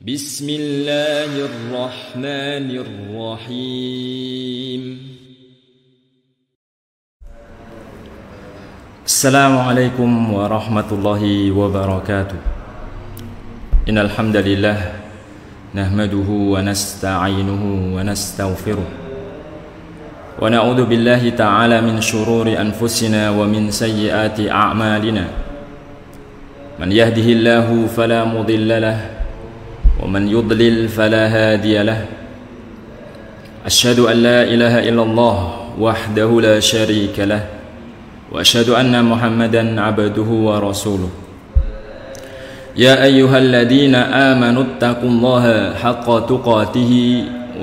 Bismillahirrahmanirrahim. Assalamualaikum warahmatullahi wabarakatuh. Innal hamdalillah nahmaduhu wa nasta'inuhu wa nastaghfiruh wa na'udzu billahi ta'ala min shururi anfusina wa min sayyiati a'malina. Man yahdihillahu fala mudilla lahu ومن يضلل فلا هادي له أشهد أن لا إله إلا الله وحده لا شريك له وأشهد أن محمدا عبده ورسوله يا أيها الذين آمنوا اتقوا الله حق تقاته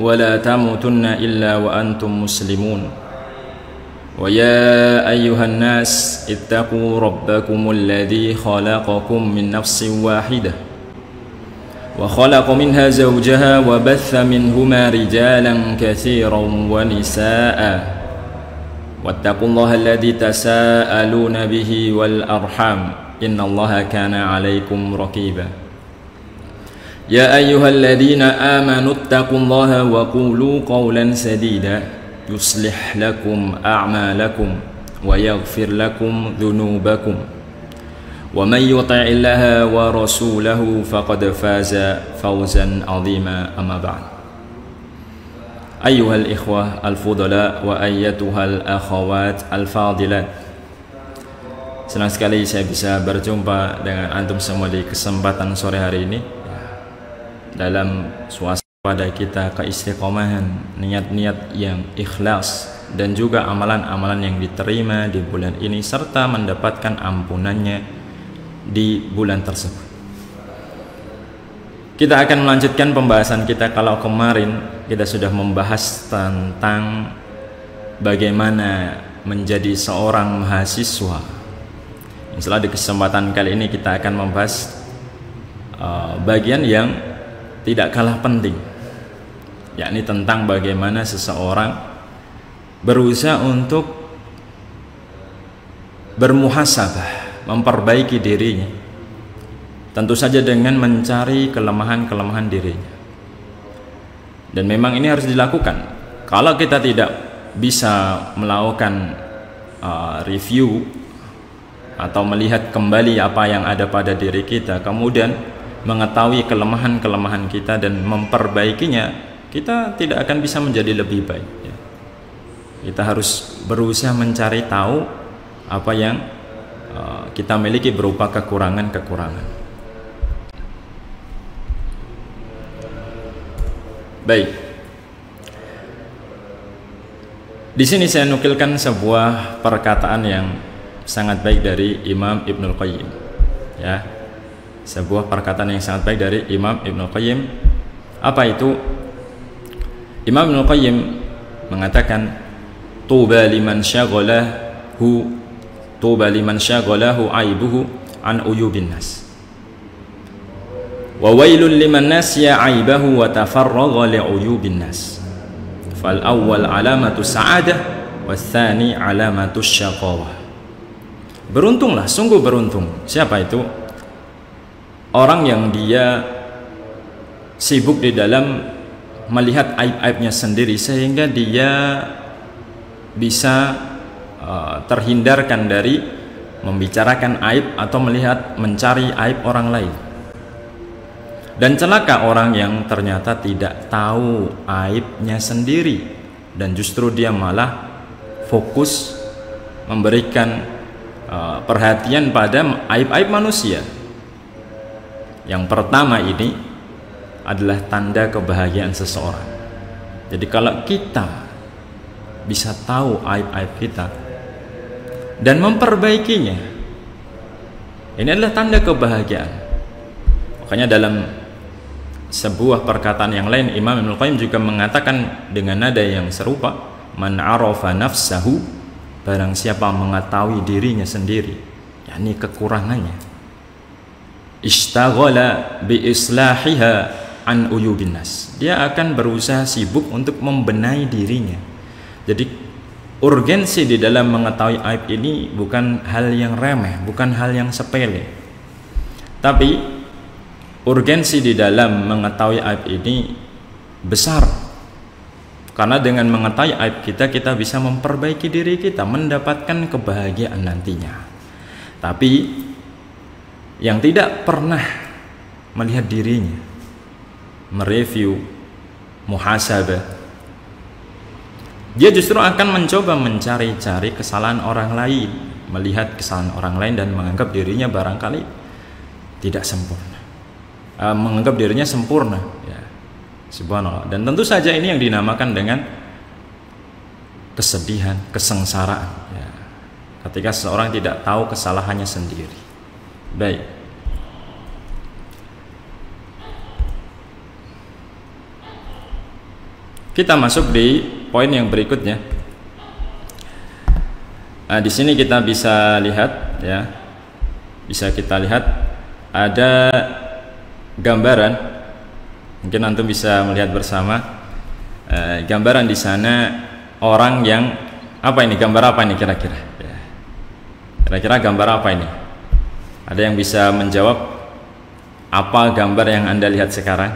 ولا تموتن إلا وأنتم مسلمون ويا أيها الناس اتقوا ربكم الذي خلقكم من نفس واحدة وخلق منها زوجها وبث منهما رجالا كثيرا ونساء واتقوا الله الذي تساءلون به والأرحام إن الله كان عليكم رقيبا يا أيها الذين آمنوا اتقوا الله وقولوا قولا سديدا يصلح لكم أعمالكم ويغفر لكم ذنوبكم ومن يطع الله ورسوله فقد فاز فوزا عظيما أما بعد أيها الإخوة الفضلاء وأيتها الأخوات الفاضلات. Senang sekali saya bisa berjumpa dengan antum semua di kesempatan sore hari ini dalam suasana kita keistiqomahan, niat-niat yang ikhlas dan juga amalan-amalan yang diterima di bulan ini serta mendapatkan ampunannya di bulan tersebut. Kita akan melanjutkan pembahasan kita. Kalau kemarin kita sudah membahas tentang bagaimana menjadi seorang mahasiswa, insyaallah di kesempatan kali ini kita akan membahas bagian yang tidak kalah penting, yakni tentang bagaimana seseorang berusaha untuk bermuhasabah, memperbaiki dirinya, tentu saja dengan mencari kelemahan-kelemahan dirinya. Dan memang ini harus dilakukan. Kalau kita tidak bisa melakukan review atau melihat kembali apa yang ada pada diri kita, kemudian mengetahui kelemahan-kelemahan kita dan memperbaikinya, kita tidak akan bisa menjadi lebih baik. Kita harus berusaha mencari tahu apa yang kita miliki berupa kekurangan-kekurangan. Baik. Di sini saya nukilkan sebuah perkataan yang sangat baik dari Imam Ibnul Qayyim. Ya. Sebuah perkataan yang sangat baik dari Imam Ibnul Qayyim. Apa itu? Imam Ibnul Qayyim mengatakan, "Tuba liman syaghalahu Tuba liman syaghalahu aibuhu an uyubin nas wa wailul liman nasiya aibahu wa tafarragha li uyubin nas fal awwal alamatu sa'adah was tsani alamatu syaqawah." Beruntunglah, sungguh beruntung. Siapa itu? Orang yang dia sibuk di dalam melihat aib-aibnya sendiri sehingga dia bisa terhindarkan dari membicarakan aib atau mencari aib orang lain. Dan celaka orang yang ternyata tidak tahu aibnya sendiri dan justru dia malah fokus memberikan perhatian pada aib-aib manusia. Yang pertama ini adalah tanda kebahagiaan seseorang. Jadi kalau kita bisa tahu aib-aib kita dan memperbaikinya, ini adalah tanda kebahagiaan. Makanya dalam sebuah perkataan yang lain, Imam Ibnul Qayyim juga mengatakan dengan nada yang serupa, "Man 'arafa nafsahu", barang siapa mengetahui dirinya sendiri, yakni kekurangannya, "ishtaghala bi islahiha an uyubin nas", dia akan berusaha sibuk untuk membenahi dirinya. Jadi urgensi di dalam mengetahui aib ini bukan hal yang remeh, bukan hal yang sepele. Tapi urgensi di dalam mengetahui aib ini besar, karena dengan mengetahui aib kita, kita bisa memperbaiki diri kita, mendapatkan kebahagiaan nantinya. Tapi yang tidak pernah melihat dirinya, mereview, muhasabah, dia justru akan mencoba mencari-cari kesalahan orang lain, melihat kesalahan orang lain dan menganggap dirinya barangkali tidak sempurna, menganggap dirinya sempurna, ya. Subhanallah. Dan tentu saja ini yang dinamakan dengan kesedihan, kesengsaraan, ya, ketika seseorang tidak tahu kesalahannya sendiri. Baik, kita masuk di poin yang berikutnya. Di sini kita bisa lihat, ya, bisa kita lihat ada gambaran. Mungkin antum bisa melihat bersama gambaran di sana orang yang apa ini? Gambar apa ini kira-kira? Ya. Kira-kira gambar apa ini? Ada yang bisa menjawab apa gambar yang Anda lihat sekarang?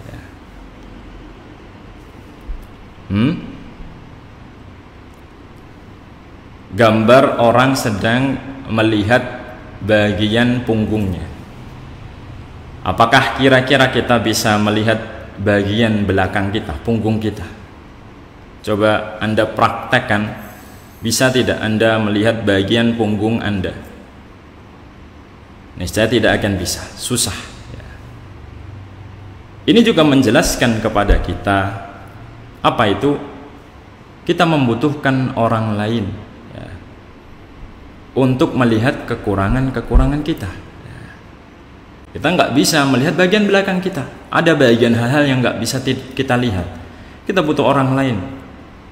Ya. Gambar orang sedang melihat bagian punggungnya. Apakah kira-kira kita bisa melihat bagian belakang kita, punggung kita? Coba Anda praktekkan, bisa tidak Anda melihat bagian punggung Anda? Niscaya tidak akan bisa, susah, ya. Ini juga menjelaskan kepada kita apa itu kita membutuhkan orang lain, ya, untuk melihat kekurangan-kekurangan kita. Kita nggak bisa melihat bagian belakang kita. Ada bagian hal-hal yang nggak bisa kita lihat. Kita butuh orang lain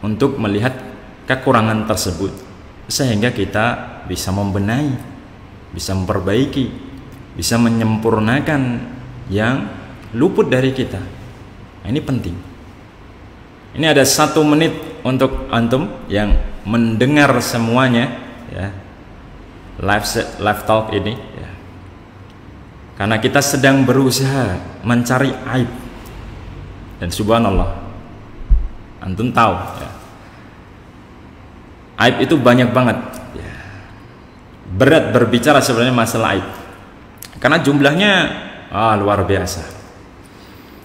untuk melihat kekurangan tersebut, sehingga kita bisa membenahi, bisa memperbaiki, bisa menyempurnakan yang luput dari kita. Nah, ini penting. Ini ada 1 menit untuk antum yang mendengar semuanya, ya, live talk ini, ya. Karena kita sedang berusaha mencari aib, dan subhanallah, antum tahu, ya, aib itu banyak banget, ya. Berat berbicara sebenarnya masalah aib, karena jumlahnya luar biasa.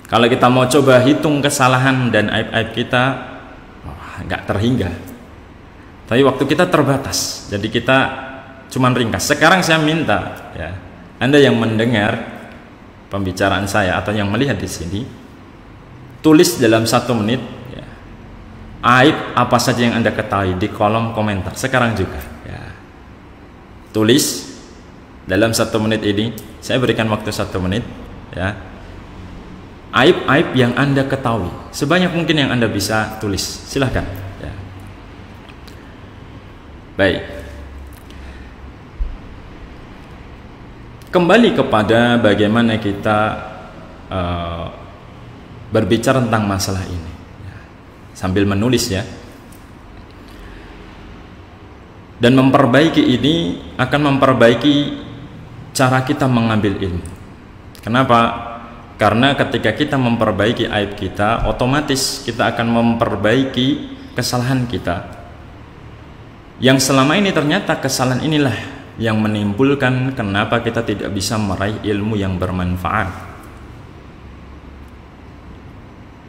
Kalau kita mau coba hitung kesalahan dan aib-aib kita, nggak terhingga. Tapi waktu kita terbatas, jadi kita cuman ringkas. Sekarang saya minta, ya, Anda yang mendengar pembicaraan saya atau yang melihat di sini, tulis dalam 1 menit, ya, aib apa saja yang Anda ketahui di kolom komentar sekarang juga, ya. Tulis dalam 1 menit ini, saya berikan waktu 1 menit, ya, aib-aib yang Anda ketahui sebanyak mungkin yang Anda bisa tulis, silahkan, ya. Baik, kembali kepada bagaimana kita berbicara tentang masalah ini, ya, sambil menulis, ya. Dan memperbaiki ini akan memperbaiki cara kita mengambil ilmu. Kenapa? Karena ketika kita memperbaiki aib kita, otomatis kita akan memperbaiki kesalahan kita, yang selama ini ternyata kesalahan inilah yang menimbulkan kenapa kita tidak bisa meraih ilmu yang bermanfaat.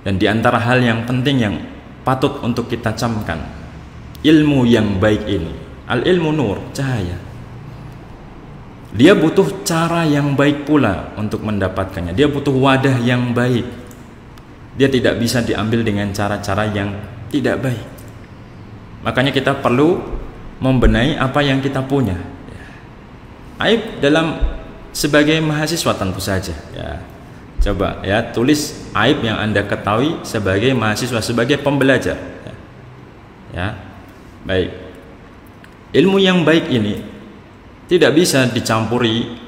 Dan di antara hal yang penting yang patut untuk kita camkan, ilmu yang baik ini, al-ilmu nur, cahaya, dia butuh cara yang baik pula untuk mendapatkannya. Dia butuh wadah yang baik. Dia tidak bisa diambil dengan cara-cara yang tidak baik. Makanya kita perlu membenahi apa yang kita punya. Aib dalam sebagai mahasiswa tentu saja, ya. Coba, ya, tulis aib yang Anda ketahui sebagai mahasiswa, sebagai pembelajar, ya. Ya. Baik. Ilmu yang baik ini tidak bisa dicampuri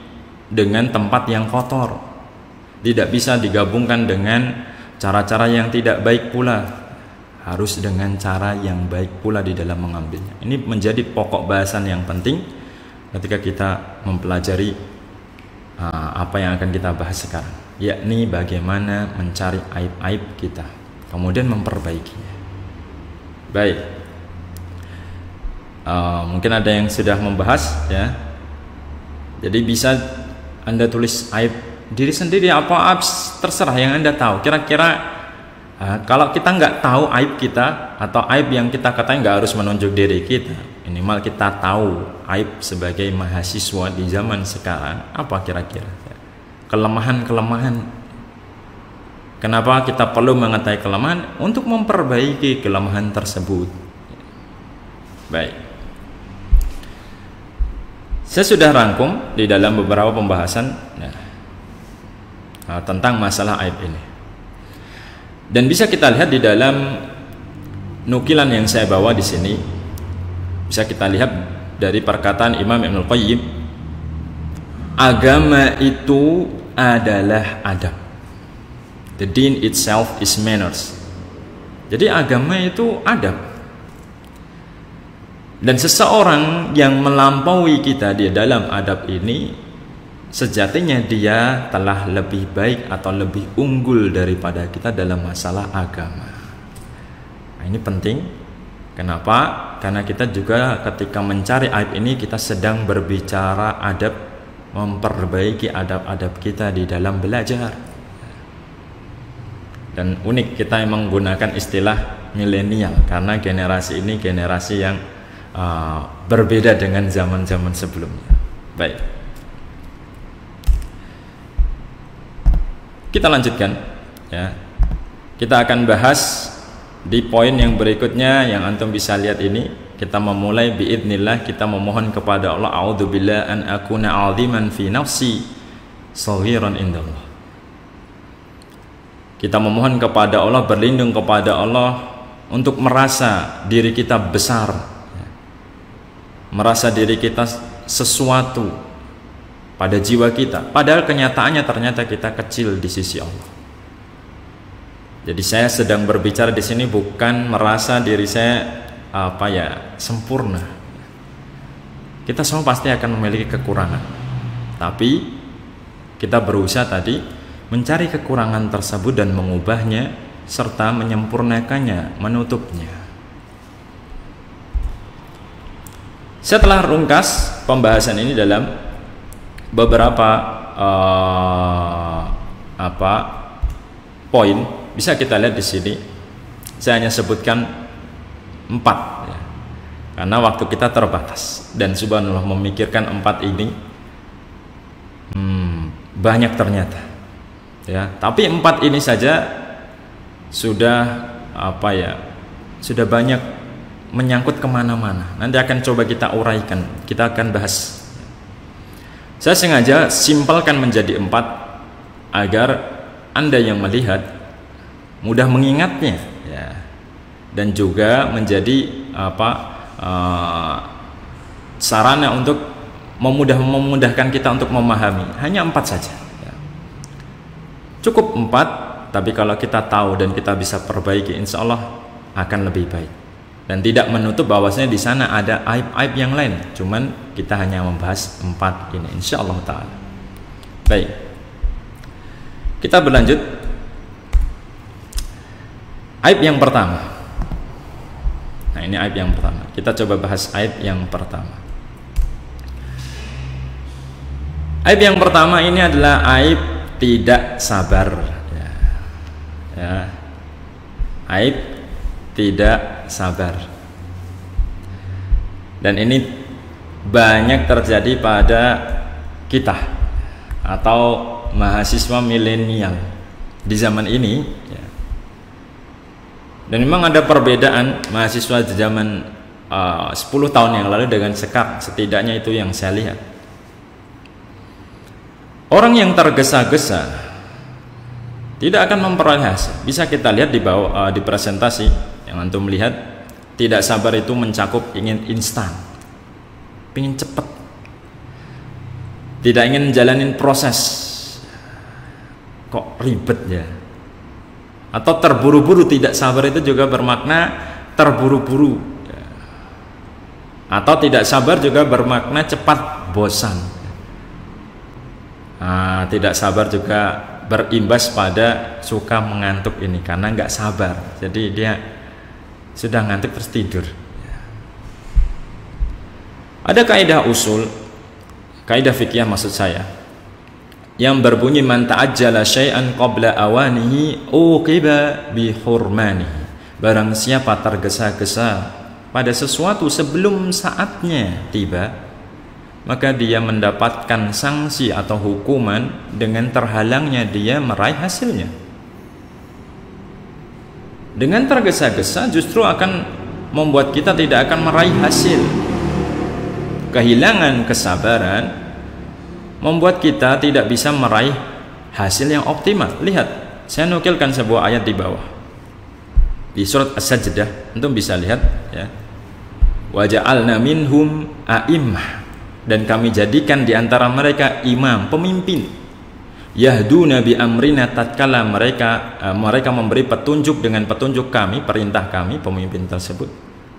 dengan tempat yang kotor. Tidak bisa digabungkan dengan cara-cara yang tidak baik pula. Harus dengan cara yang baik pula di dalam mengambilnya. Ini menjadi pokok bahasan yang penting ketika kita mempelajari apa yang akan kita bahas sekarang, yakni bagaimana mencari aib-aib kita kemudian memperbaikinya. Baik, mungkin ada yang sudah membahas ya. Jadi bisa Anda tulis aib diri sendiri, apa aib terserah yang Anda tahu. Kira-kira kalau kita nggak tahu aib kita atau aib yang kita katakan, nggak harus menunjuk diri kita, minimal kita tahu aib sebagai mahasiswa di zaman sekarang apa kira-kira kelemahan-kelemahan. Kenapa kita perlu mengetahui kelemahan? Untuk memperbaiki kelemahan tersebut. Baik, saya sudah rangkum di dalam beberapa pembahasan tentang masalah aib ini, dan bisa kita lihat di dalam nukilan yang saya bawa di sini. Bisa kita lihat dari perkataan Imam Ibnul Qayyim, agama itu adalah adab. The deen itself is manners. Jadi agama itu adab. Dan seseorang yang melampaui kita di dalam adab ini, sejatinya dia telah lebih baik atau lebih unggul daripada kita dalam masalah agama. Nah, ini penting. Kenapa? Karena kita juga ketika mencari aib ini, kita sedang berbicara adab, memperbaiki adab-adab kita di dalam belajar. Dan unik, kita menggunakan istilah milenial karena generasi ini generasi yang berbeda dengan zaman-zaman sebelumnya. Baik, kita lanjutkan ya. Kita akan bahas di poin yang berikutnya yang antum bisa lihat ini. Kita memulai biidznillah, kita memohon kepada Allah, a'udzubillah an akuna 'aziman fi nafsi saghiran indallah. Kita memohon kepada Allah, berlindung kepada Allah untuk merasa diri kita besar, merasa diri kita sesuatu pada jiwa kita, padahal kenyataannya ternyata kita kecil di sisi Allah. Jadi saya sedang berbicara di sini bukan merasa diri saya sempurna. Kita semua pasti akan memiliki kekurangan, tapi kita berusaha tadi mencari kekurangan tersebut dan mengubahnya serta menyempurnakannya, menutupnya. Saya telah ringkas pembahasan ini dalam beberapa poin. Bisa kita lihat di sini. Saya hanya sebutkan 4 ya. Karena waktu kita terbatas, dan subhanallah memikirkan 4 ini banyak ternyata ya. Tapi 4 ini saja sudah sudah banyak menyangkut kemana-mana. Nanti akan coba kita uraikan, kita akan bahas. Saya sengaja simpelkan menjadi 4 agar Anda yang melihat mudah mengingatnya ya, dan juga menjadi sarana untuk memudahkan kita untuk memahami. Hanya 4 saja ya. Cukup 4, tapi kalau kita tahu dan kita bisa perbaiki, insya Allah akan lebih baik. Dan tidak menutup bahwasanya di sana ada aib-aib yang lain. Cuman kita hanya membahas 4 ini, insya Allah ta'ala. Baik, kita berlanjut. Aib yang pertama. Nah, ini aib yang pertama. Kita coba bahas aib yang pertama. Aib yang pertama ini adalah aib tidak sabar ya. Aib tidak sabar, dan ini banyak terjadi pada kita atau mahasiswa milenial di zaman ini ya. Dan memang ada perbedaan mahasiswa di zaman 10 tahun yang lalu dengan sekarang, setidaknya itu yang saya lihat. Orang yang tergesa-gesa tidak akan memperoleh hasil. Bisa kita lihat di bawah di presentasi yang antum lihat. Tidak sabar itu mencakup ingin instan, ingin cepat, tidak ingin jalanin proses, kok ribet ya. Atau terburu-buru. Tidak sabar itu juga bermakna terburu-buru ya. Atau tidak sabar juga bermakna cepat bosan. Tidak sabar juga berimbas pada suka mengantuk ini, karena nggak sabar, jadi dia sudah ngantuk terus tidur. Ada kaidah usul, kaidah fikih maksud saya, yang berbunyi man ta'ajjala syai'an qabla awanihi uqiba bi hurmanihi. Barang siapa tergesa-gesa pada sesuatu sebelum saatnya tiba, maka dia mendapatkan sanksi atau hukuman dengan terhalangnya dia meraih hasilnya. Dengan tergesa-gesa justru akan membuat kita tidak akan meraih hasil. Kehilangan kesabaran membuat kita tidak bisa meraih hasil yang optimal. Lihat, saya nukilkan sebuah ayat di bawah di surat As-Sajdah, antum bisa lihat ya. Wa ja'alna minhum a'immah, dan kami jadikan di antara mereka imam, pemimpin. Yahduna bi amrina, tatkala mereka memberi petunjuk dengan petunjuk kami, perintah kami, pemimpin tersebut.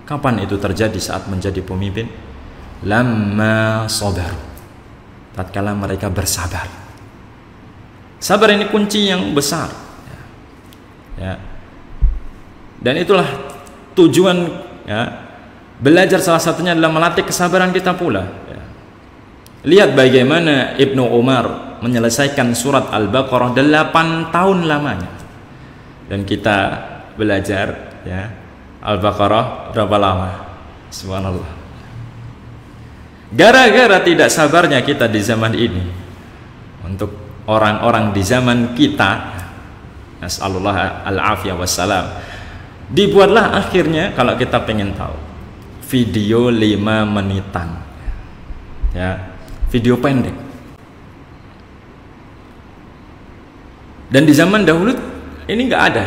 Kapan itu terjadi? Saat menjadi pemimpin. Lamma sabar, tatkala mereka bersabar. Sabar ini kunci yang besar ya. Dan itulah tujuan ya, belajar salah satunya adalah melatih kesabaran kita pula ya. Lihat bagaimana Ibnu Umar menyelesaikan surat Al-Baqarah 8 tahun lamanya. Dan kita belajar ya Al-Baqarah berapa lama? Subhanallah. Gara-gara tidak sabarnya kita di zaman ini, untuk orang-orang di zaman kita, nas'alullah al-afiyah wassalam, dibuatlah akhirnya, kalau kita pengen tahu, video 5 menitan ya, video pendek. Dan di zaman dahulu ini nggak ada,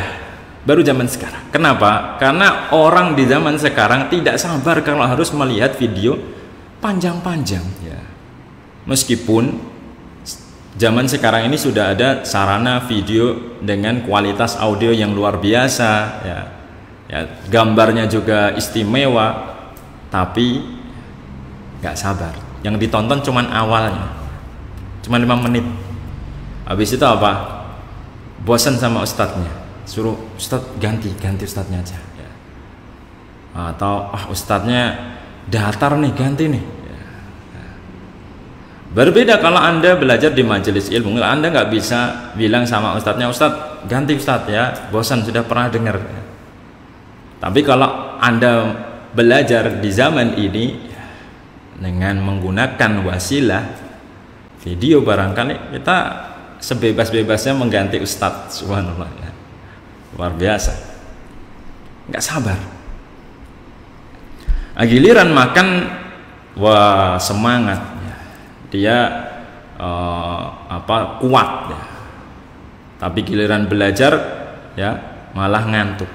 baru zaman sekarang. Kenapa? Karena orang di zaman sekarang tidak sabar kalau harus melihat video panjang-panjang ya. Meskipun zaman sekarang ini sudah ada sarana video dengan kualitas audio yang luar biasa ya, ya gambarnya juga istimewa, tapi nggak sabar. Yang ditonton cuman awalnya, cuman 5 menit. Habis itu apa? Bosan sama ustadznya, suruh ustadz ganti ustadznya aja ya. Atau ustadznya datar nih, ganti nih ya. Berbeda kalau Anda belajar di majelis ilmu, Anda nggak bisa bilang sama ustadznya, ustadz ganti ustadz ya, bosan sudah pernah dengar ya. Tapi kalau Anda belajar di zaman ini dengan menggunakan wasilah video, barangkali kita sebebas-bebasnya mengganti ustadz. Subhanallah ya. Luar biasa, nggak sabar. Giliran makan, wah semangat ya. Dia kuat ya. Tapi giliran belajar ya malah ngantuk.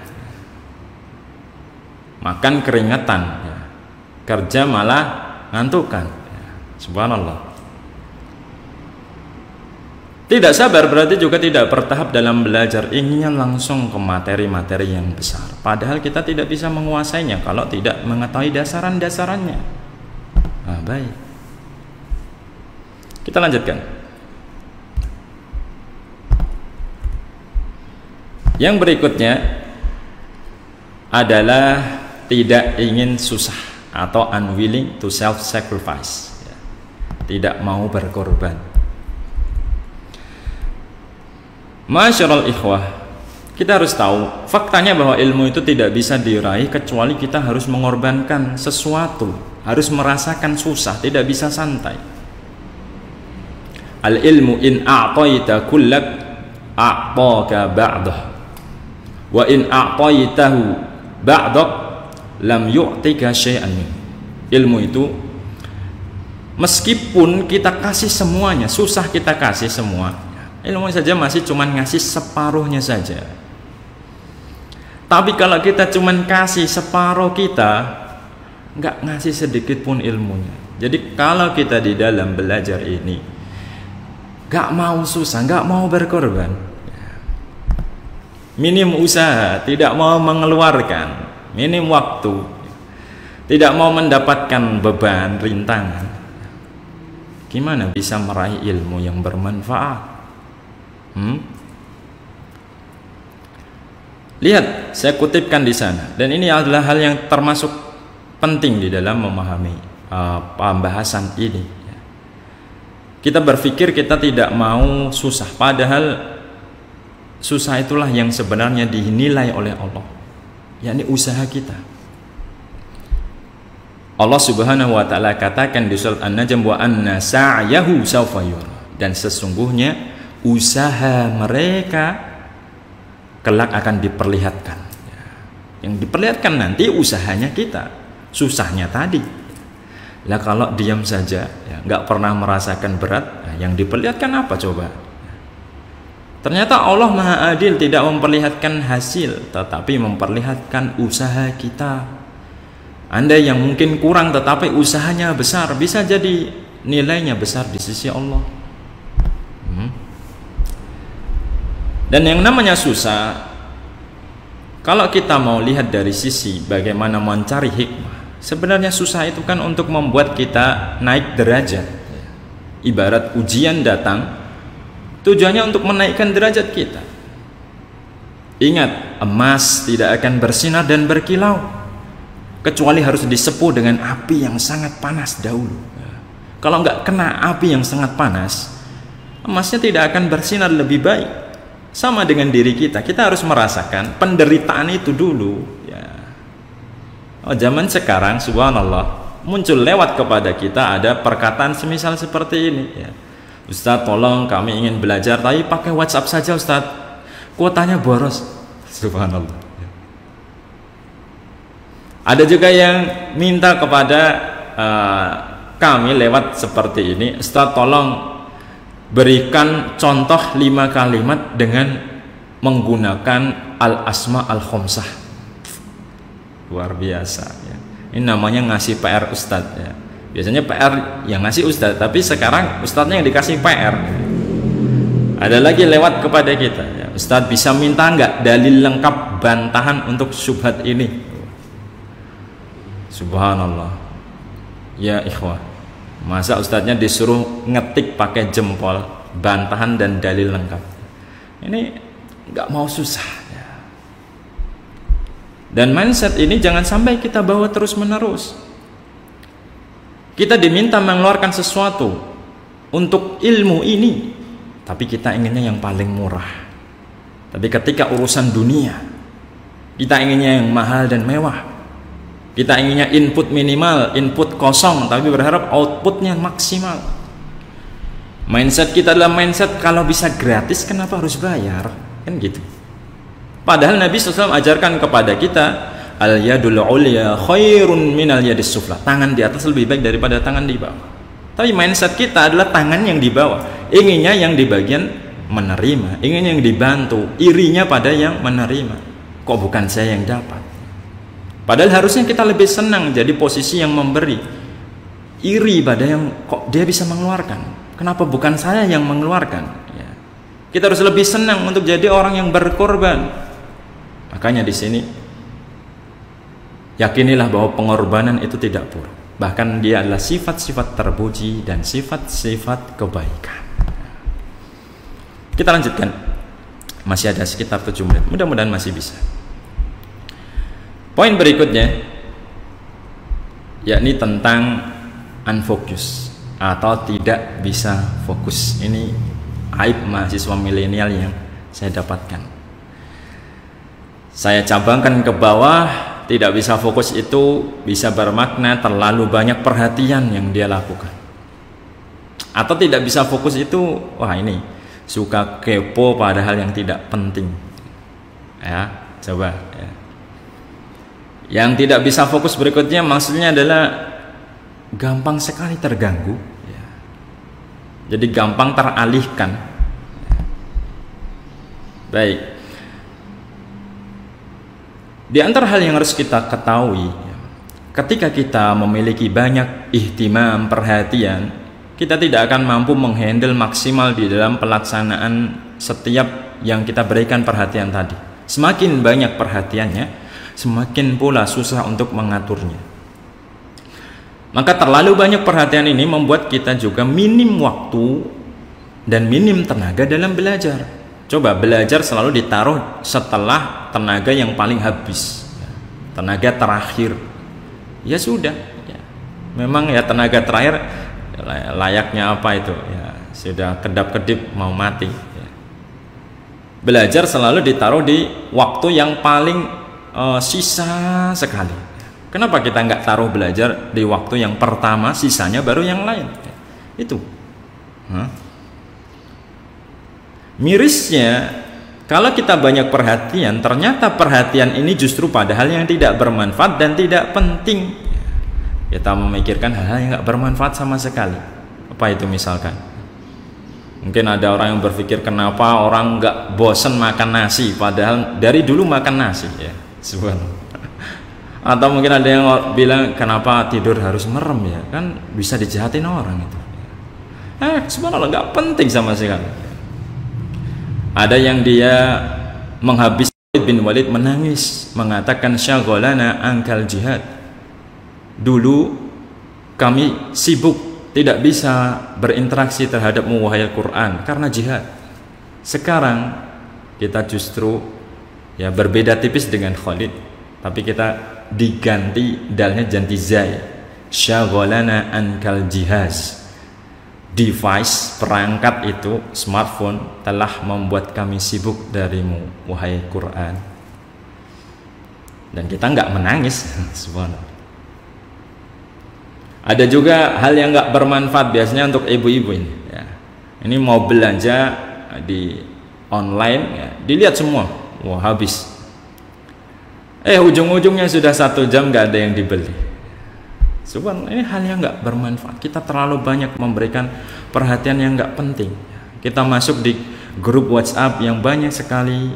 Makan keringetan ya. Kerja malah ngantukan ya. Subhanallah. Tidak sabar berarti juga tidak bertahap dalam belajar, inginnya langsung ke materi-materi yang besar, padahal kita tidak bisa menguasainya kalau tidak mengetahui dasaran-dasarannya. Baik, kita lanjutkan. Yang berikutnya adalah tidak ingin susah atau unwilling to self-sacrifice ya. Tidak mau berkorban. Masyarul ikhwah, kita harus tahu faktanya bahwa ilmu itu tidak bisa diraih kecuali kita harus mengorbankan sesuatu, harus merasakan susah, tidak bisa santai. Al ilmu in a'taita kullak a'taka ba'dah, wa in a'taitahu ba'dak lam yu'tika syai'an. Ilmu itu meskipun kita kasih semuanya, susah kita kasih semua, ilmu saja masih cuman ngasih separuhnya saja. Tapi kalau kita cuman kasih separuh, kita nggak ngasih sedikit pun ilmunya. Jadi kalau kita di dalam belajar ini nggak mau susah, nggak mau berkorban, minim usaha, tidak mau mengeluarkan, minim waktu, tidak mau mendapatkan beban, rintangan, Gimana bisa meraih ilmu yang bermanfaat? Lihat, saya kutipkan di sana, dan ini adalah hal yang termasuk penting di dalam memahami pembahasan ini. Kita berpikir kita tidak mau susah, padahal susah itulah yang sebenarnya dinilai oleh Allah, yakni usaha kita. Allah Subhanahu wa taala katakan di surat An-Najm, wa anna sa'yahu sawfa yura, dan sesungguhnya usaha mereka kelak akan diperlihatkan. Yang diperlihatkan nanti usahanya kita, susahnya tadi. Lah kalau diam saja, ya, nggak pernah merasakan berat, nah, yang diperlihatkan apa coba? Ternyata Allah Maha Adil, tidak memperlihatkan hasil, tetapi memperlihatkan usaha kita. Anda yang mungkin kurang tetapi usahanya besar, bisa jadi nilainya besar di sisi Allah. Dan yang namanya susah, kalau kita mau lihat dari sisi bagaimana mencari hikmah, sebenarnya susah itu kan untuk membuat kita naik derajat. Ibarat ujian datang, tujuannya untuk menaikkan derajat kita. Ingat, emas tidak akan bersinar dan berkilau kecuali harus disepuh dengan api yang sangat panas dahulu. Kalau nggak kena api yang sangat panas, emasnya tidak akan bersinar lebih baik. Sama dengan diri kita, kita harus merasakan penderitaan itu dulu. Ya. Zaman sekarang, subhanallah, muncul lewat kepada kita ada perkataan semisal seperti ini. Ya. Ustadz, tolong kami ingin belajar, tapi pakai WhatsApp saja Ustadz, kuotanya boros. Subhanallah. Ada juga yang minta kepada kami lewat seperti ini, Ustadz tolong berikan contoh 5 kalimat dengan menggunakan al-asma al-khomsah. Luar biasa ya. Ini namanya ngasih PR Ustadz ya. Biasanya PR yang ngasih Ustadz, tapi sekarang Ustadznya yang dikasih PR. Ada lagi lewat kepada kita ya, Ustadz bisa minta nggak dalil lengkap bantahan untuk syubhat ini? Subhanallah. Ya ikhwah, masa ustadznya disuruh ngetik pakai jempol bantahan dan dalil lengkap? Ini nggak mau susah ya. Dan mindset ini jangan sampai kita bawa terus menerus. Kita diminta mengeluarkan sesuatu untuk ilmu ini, tapi kita inginnya yang paling murah. Tapi ketika urusan dunia, kita inginnya yang mahal dan mewah. Kita inginnya input minimal, input kosong, tapi berharap outputnya maksimal. Mindset kita adalah mindset kalau bisa gratis kenapa harus bayar, kan gitu. Padahal Nabi SAW ajarkan kepada kita, al yadul ulya khairun minal yadis sufla, tangan di atas lebih baik daripada tangan di bawah. Tapi mindset kita adalah tangan yang di bawah, inginnya yang di bagian menerima, ingin yang dibantu, irinya pada yang menerima. Kok bukan saya yang dapat? Padahal harusnya kita lebih senang jadi posisi yang memberi, iri pada yang kok dia bisa mengeluarkan, kenapa bukan saya yang mengeluarkan ya. Kita harus lebih senang untuk jadi orang yang berkorban. Makanya di sini yakinilah bahwa pengorbanan itu tidak buruk, bahkan dia adalah sifat-sifat terpuji dan sifat-sifat kebaikan. Kita lanjutkan, masih ada sekitar 7 menit, mudah-mudahan masih bisa. Poin berikutnya yakni tentang unfocus atau tidak bisa fokus. Ini aib mahasiswa milenial yang saya dapatkan. Saya cabangkan ke bawah, tidak bisa fokus itu bisa bermakna terlalu banyak perhatian yang dia lakukan. Atau tidak bisa fokus itu, wah ini suka kepo pada hal yang tidak penting. Ya, coba ya. Yang tidak bisa fokus berikutnya maksudnya adalah gampang sekali terganggu ya. Jadi gampang teralihkan. Baik, di antara hal yang harus kita ketahui ya, ketika kita memiliki banyak ihtimam, perhatian, kita tidak akan mampu menghandle maksimal di dalam pelaksanaan setiap yang kita berikan perhatian tadi. Semakin banyak perhatiannya, semakin pula susah untuk mengaturnya. Maka terlalu banyak perhatian ini membuat kita juga minim waktu dan minim tenaga dalam belajar. Coba belajar selalu ditaruh setelah tenaga yang paling habis, tenaga terakhir. Ya sudah, ya. Memang ya tenaga terakhir layaknya apa itu? Ya, sudah kedap-kedip mau mati. Ya. Belajar selalu ditaruh di waktu yang paling sisa sekali. Kenapa kita nggak taruh belajar di waktu yang pertama, sisanya baru yang lain? Itu. Mirisnya, kalau kita banyak perhatian, ternyata perhatian ini justru pada hal yang tidak bermanfaat dan tidak penting. Kita memikirkan hal-hal yang nggak bermanfaat sama sekali. Apa itu misalkan? Mungkin ada orang yang berpikir kenapa orang nggak bosan makan nasi, padahal dari dulu makan nasi. Ya, subhanallah. Atau mungkin ada yang bilang kenapa tidur harus merem, ya kan bisa dijahatin orang itu. Subhanallah, nggak penting sama sekali. Ada yang dia menghabis bin Walid menangis mengatakan syaghalana angkal jihad. Dulu kami sibuk tidak bisa berinteraksi terhadapmu wahai Al-Quran karena jihad. Sekarang kita justru ya berbeda tipis dengan Khalid, tapi kita diganti dalnya ganti zai, syaghalana ankal jihaz. Device, perangkat itu, smartphone telah membuat kami sibuk darimu wahai Quran. Dan kita nggak menangis. Subhanallah. Ada juga hal yang nggak bermanfaat biasanya untuk ibu-ibu ini ya. Ini mau belanja di online ya, dilihat semua, wah habis. Ujung-ujungnya sudah 1 jam nggak ada yang dibeli. Subhanallah, ini hal yang nggak bermanfaat. Kita terlalu banyak memberikan perhatian yang nggak penting. Kita masuk di grup WhatsApp yang banyak sekali.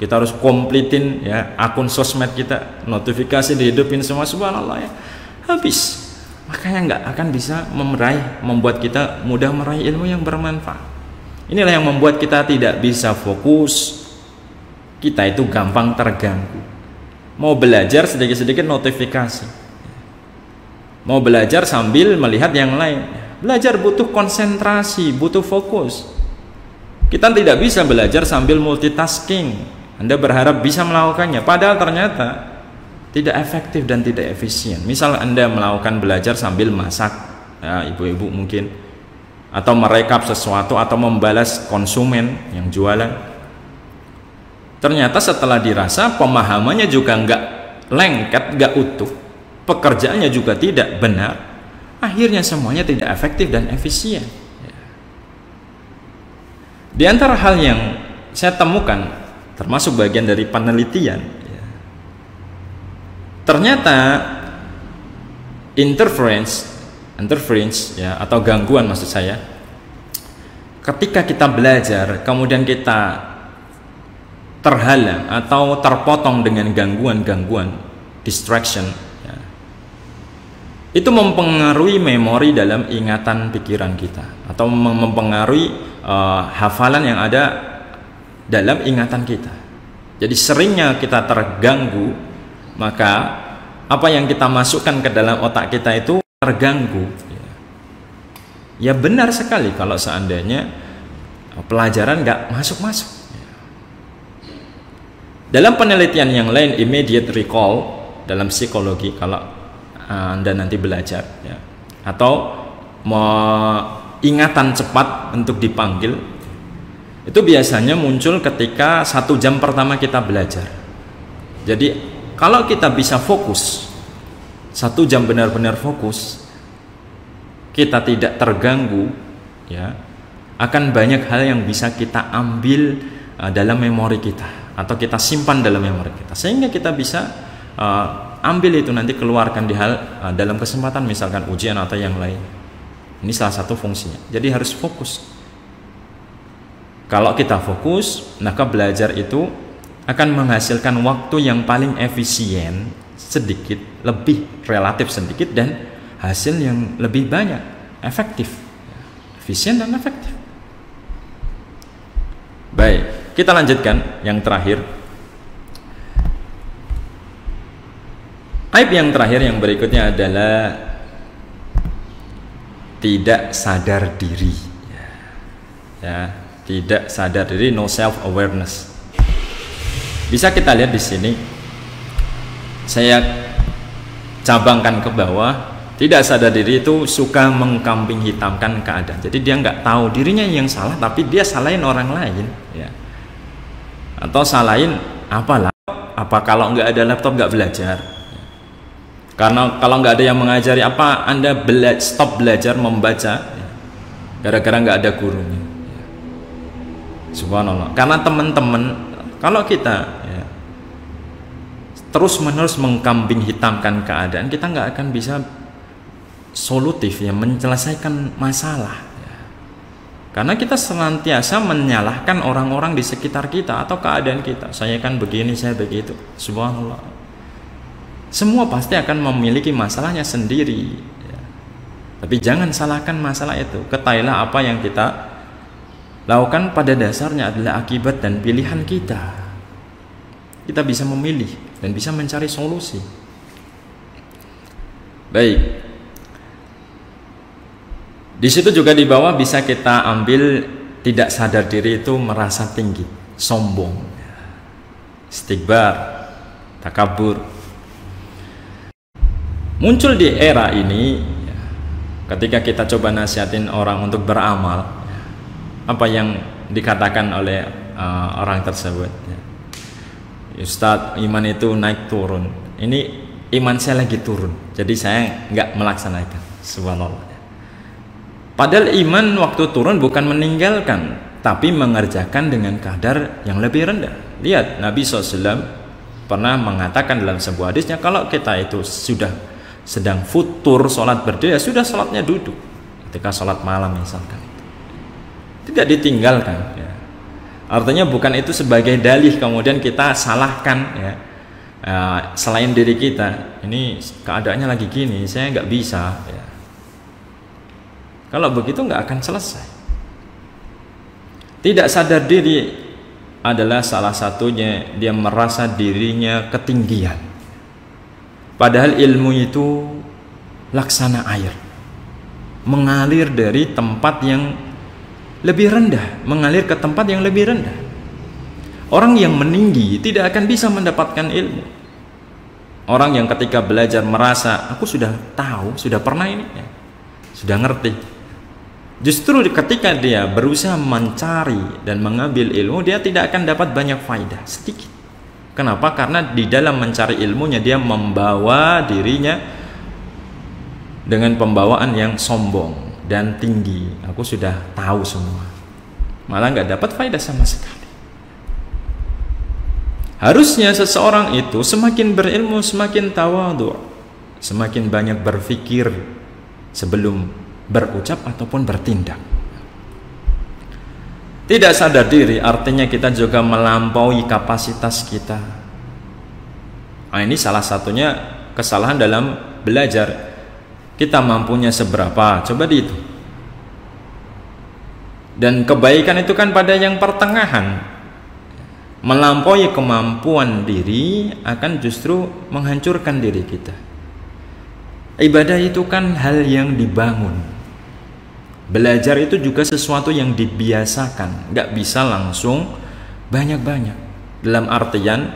Kita harus komplitin ya akun sosmed kita, notifikasi dihidupin semua. Subhanallah ya, habis. Makanya nggak akan bisa membuat kita mudah meraih ilmu yang bermanfaat. Inilah yang membuat kita tidak bisa fokus. Kita itu gampang terganggu. Mau belajar sedikit-sedikit notifikasi. Mau belajar sambil melihat yang lain. Belajar butuh konsentrasi, butuh fokus. Kita tidak bisa belajar sambil multitasking. Anda berharap bisa melakukannya, padahal ternyata tidak efektif dan tidak efisien. Misal Anda melakukan belajar sambil masak, ya, ibu-ibu mungkin, atau merekap sesuatu, atau membalas konsumen yang jualan. Ternyata setelah dirasa pemahamannya juga nggak lengket, nggak utuh, pekerjaannya juga tidak benar, akhirnya semuanya tidak efektif dan efisien. Di antara hal yang saya temukan, termasuk bagian dari penelitian, ternyata interference ya, atau gangguan maksud saya, ketika kita belajar kemudian kita terhalang atau terpotong dengan gangguan-gangguan distraction ya, itu mempengaruhi memori dalam ingatan pikiran kita atau mempengaruhi hafalan yang ada dalam ingatan kita. Jadi seringnya kita terganggu, maka apa yang kita masukkan ke dalam otak kita itu terganggu. Ya benar sekali kalau seandainya pelajaran nggak masuk-masuk. Dalam penelitian yang lain, immediate recall dalam psikologi, kalau Anda nanti belajar ya, atau ingatan cepat untuk dipanggil, itu biasanya muncul ketika 1 jam pertama kita belajar. Jadi kalau kita bisa fokus 1 jam benar-benar fokus, kita tidak terganggu ya, akan banyak hal yang bisa kita ambil dalam memori kita atau kita simpan dalam memori kita, sehingga kita bisa ambil itu nanti, keluarkan di hal dalam kesempatan misalkan ujian atau yang lain. Ini salah satu fungsinya. Jadi harus fokus. Kalau kita fokus, maka belajar itu akan menghasilkan waktu yang paling efisien, sedikit, lebih relatif sedikit, dan hasil yang lebih banyak, efektif, efisien dan efektif. Baik, kita lanjutkan yang terakhir. Aib yang terakhir yang berikutnya adalah tidak sadar diri, ya, tidak sadar diri, no self awareness. Bisa kita lihat di sini, saya cabangkan ke bawah. Tidak sadar diri itu suka mengkambing hitamkan keadaan. Jadi dia nggak tahu dirinya yang salah, tapi dia salahin orang lain, ya. Atau salahin apa kalau nggak ada laptop nggak belajar? Karena kalau nggak ada yang mengajari, apa Anda stop belajar membaca? Gara-gara nggak ada gurunya. Subhanallah. Karena teman-teman, kalau kita terus-menerus mengkambing hitamkan keadaan, kita nggak akan bisa solutif, ya, menyelesaikan masalah, ya. Karena kita senantiasa menyalahkan orang-orang di sekitar kita atau keadaan kita. Saya kan begini, saya begitu. Subhanallah. Semua pasti akan memiliki masalahnya sendiri, ya. Tapi jangan salahkan masalah itu. Ketahuilah apa yang kita lakukan pada dasarnya adalah akibat dan pilihan kita. Kita bisa memilih dan bisa mencari solusi. Baik. Di situ juga di bawah bisa kita ambil tidak sadar diri itu merasa tinggi, sombong, istikbar, takabur. Muncul di era ini ketika kita coba nasihatin orang untuk beramal, apa yang dikatakan oleh orang tersebut, Ustadz, iman itu naik turun. Ini iman saya lagi turun, jadi saya nggak melaksanakan. Subhanallah. Padahal iman waktu turun bukan meninggalkan, tapi mengerjakan dengan kadar yang lebih rendah. Lihat, Nabi SAW pernah mengatakan dalam sebuah hadisnya, kalau kita itu sudah sedang futur sholat berdiri, sudah sholatnya duduk. Ketika sholat malam misalkan, tidak ditinggalkan, ya. Artinya bukan itu sebagai dalih kemudian kita salahkan, ya, selain diri kita. Ini keadaannya lagi gini, saya nggak bisa, ya. Kalau begitu nggak akan selesai. Tidak sadar diri adalah salah satunya dia merasa dirinya ketinggian. Padahal ilmu itu laksana air, mengalir dari tempat yang lebih rendah, mengalir ke tempat yang lebih rendah. Orang yang meninggi tidak akan bisa mendapatkan ilmu. Orang yang ketika belajar merasa aku sudah tahu, sudah pernah ini, ya, sudah ngerti. Justru ketika dia berusaha mencari dan mengambil ilmu, dia tidak akan dapat banyak faidah, sedikit. Kenapa? Karena di dalam mencari ilmunya dia membawa dirinya dengan pembawaan yang sombong dan tinggi. Aku sudah tahu semua, malah nggak dapat faidah sama sekali. Harusnya seseorang itu semakin berilmu, semakin tawadhu, semakin banyak berpikir sebelum berucap ataupun bertindak. Tidak sadar diri artinya kita juga melampaui kapasitas kita. Nah, ini salah satunya kesalahan dalam belajar. Kita mampunya seberapa? Coba dihitung. Dan kebaikan itu kan pada yang pertengahan. Melampaui kemampuan diri akan justru menghancurkan diri kita. Ibadah itu kan hal yang dibangun. Belajar itu juga sesuatu yang dibiasakan, nggak bisa langsung banyak-banyak. Dalam artian,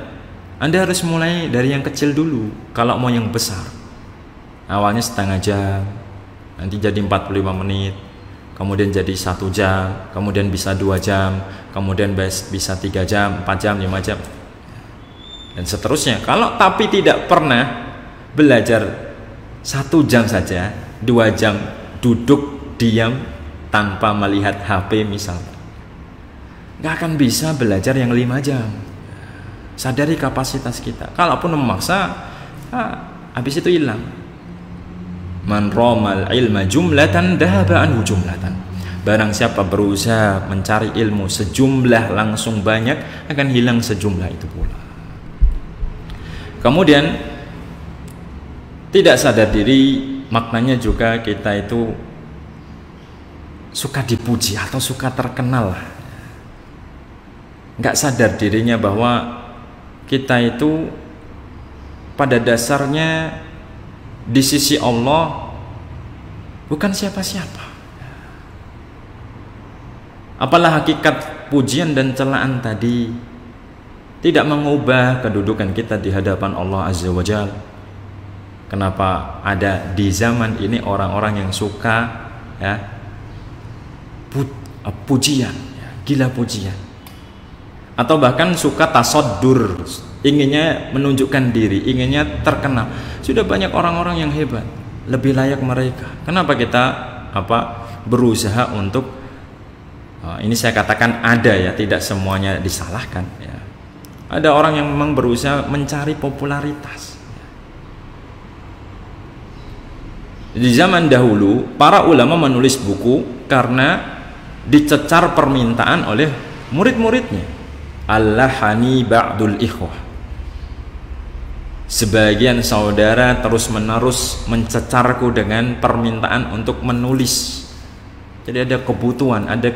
Anda harus mulai dari yang kecil dulu kalau mau yang besar. Awalnya setengah jam, nanti jadi 45 menit, kemudian jadi 1 jam, kemudian bisa 2 jam, kemudian bisa 3 jam, 4 jam, 5 jam, dan seterusnya. Kalau tapi tidak pernah belajar 1 jam saja, 2 jam duduk diam tanpa melihat HP misalnya, nggak akan bisa belajar yang 5 jam. Sadari kapasitas kita. Kalaupun memaksa, habis itu hilang. Man romal ilma jumlatan dahaba anhu jumlatan. Barang siapa berusaha mencari ilmu sejumlah langsung banyak, akan hilang sejumlah itu pula. Kemudian tidak sadar diri maknanya juga kita itu suka dipuji atau suka terkenal. Nggak sadar dirinya bahwa kita itu pada dasarnya di sisi Allah bukan siapa-siapa. Apalah hakikat pujian dan celaan tadi tidak mengubah kedudukan kita di hadapan Allah Azza wa Jalla. Kenapa ada di zaman ini orang-orang yang suka ya pujian, ya, gila pujian, atau bahkan suka tasoddur, inginnya menunjukkan diri, inginnya terkenal. Sudah banyak orang-orang yang hebat, lebih layak mereka. Kenapa kita berusaha untuk ini saya katakan ada ya, tidak semuanya disalahkan ya. Ada orang yang memang berusaha mencari popularitas. Di zaman dahulu para ulama menulis buku karena dicecar permintaan oleh murid-muridnya. Allahani ba'dul ikhwah, sebagian saudara terus-menerus mencecarku dengan permintaan untuk menulis. Jadi ada kebutuhan, ada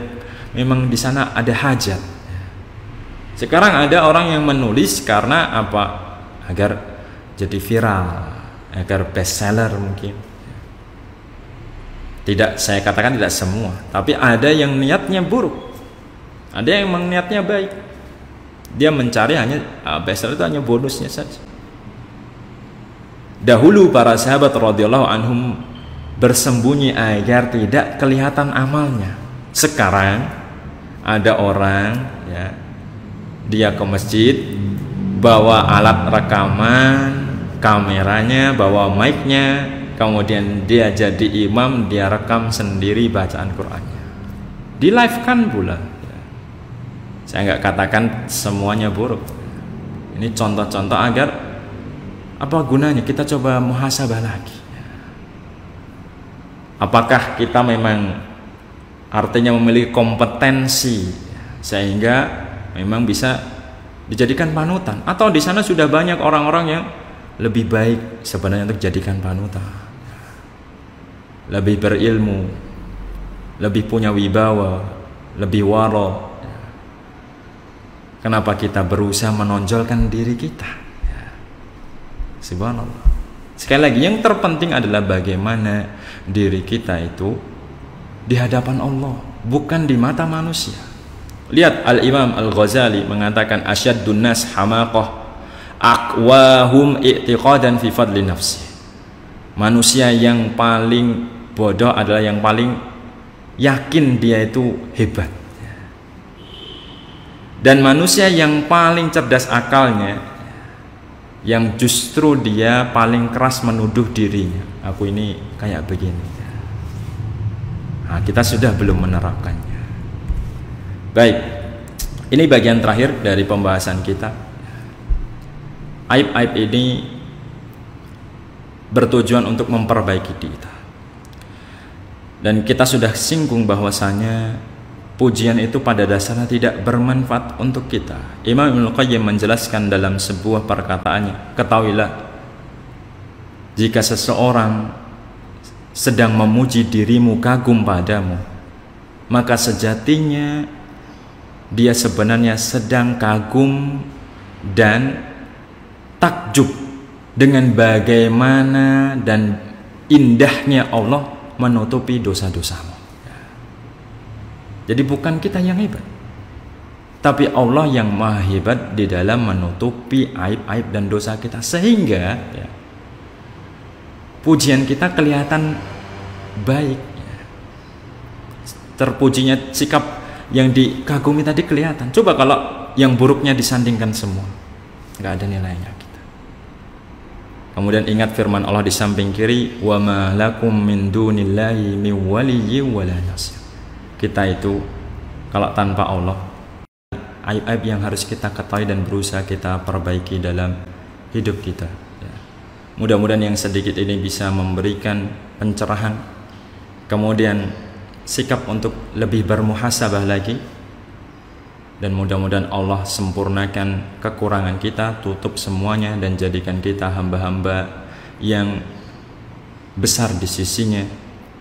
memang di sana ada hajat. Sekarang ada orang yang menulis karena apa? Agar jadi viral, agar bestseller mungkin. Tidak, saya katakan tidak semua, tapi ada yang niatnya buruk, ada yang memang niatnya baik. Dia mencari hanya bestseller itu hanya bonusnya saja. Dahulu para sahabat radhiyallahu anhum bersembunyi agar tidak kelihatan amalnya. Sekarang ada orang ya, dia ke masjid bawa alat rekaman, kameranya, bawa mic-nya, kemudian dia jadi imam, dia rekam sendiri bacaan Qur'annya, di live kan pula. Saya nggak katakan semuanya buruk, ini contoh-contoh agar apa gunanya kita coba muhasabah lagi. Apakah kita memang artinya memiliki kompetensi sehingga memang bisa dijadikan panutan, atau di sana sudah banyak orang-orang yang lebih baik sebenarnya untuk dijadikan panutan, lebih berilmu, lebih punya wibawa, lebih waro. Kenapa kita berusaha menonjolkan diri kita? Subhanallah. Sekali lagi, yang terpenting adalah bagaimana diri kita itu di hadapan Allah, bukan di mata manusia. Lihat Al-Imam Al-Ghazali mengatakan asyaddun nas hamaqah aqwahum i'tiqadan fi fadli nafsi. Manusia yang paling bodoh adalah yang paling yakin dia itu hebat. Dan manusia yang paling cerdas akalnya, yang justru dia paling keras menuduh dirinya, aku ini kayak begini. Nah, kita sudah belum menerapkannya. Baik, ini bagian terakhir dari pembahasan kita. Aib-aib ini bertujuan untuk memperbaiki kita. Dan kita sudah singgung bahwasanya pujian itu pada dasarnya tidak bermanfaat untuk kita. Imam Ibnul Qayyim menjelaskan dalam sebuah perkataannya, ketahuilah, jika seseorang sedang memuji dirimu, kagum padamu, maka sejatinya dia sebenarnya sedang kagum dan takjub dengan bagaimana dan indahnya Allah menutupi dosa-dosamu. Jadi bukan kita yang hebat, tapi Allah yang maha hebat di dalam menutupi aib-aib dan dosa kita, sehingga ya, pujian kita kelihatan baik. Terpujinya sikap yang dikagumi tadi kelihatan. Coba kalau yang buruknya disandingkan semua, nggak ada nilainya kita. Kemudian ingat firman Allah di samping kiri, wa ma lakum min dunillahi min waliyyin wala nasir. Kita itu kalau tanpa Allah, aib-aib yang harus kita ketahui dan berusaha kita perbaiki dalam hidup kita ya. Mudah-mudahan yang sedikit ini bisa memberikan pencerahan, kemudian sikap untuk lebih bermuhasabah lagi, dan mudah-mudahan Allah sempurnakan kekurangan kita, tutup semuanya, dan jadikan kita hamba-hamba yang besar di sisinya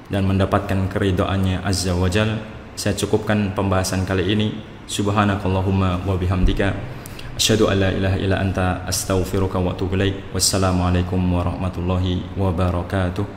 dan mendapatkan keridhaannya Azza wa Jal. Saya cukupkan pembahasan kali ini. Subhanakallahumma wa bihamdika asyhadu an la ilaha illa anta astaghfiruka wa atubu ilaik. Wassalamualaikum warahmatullahi wabarakatuh.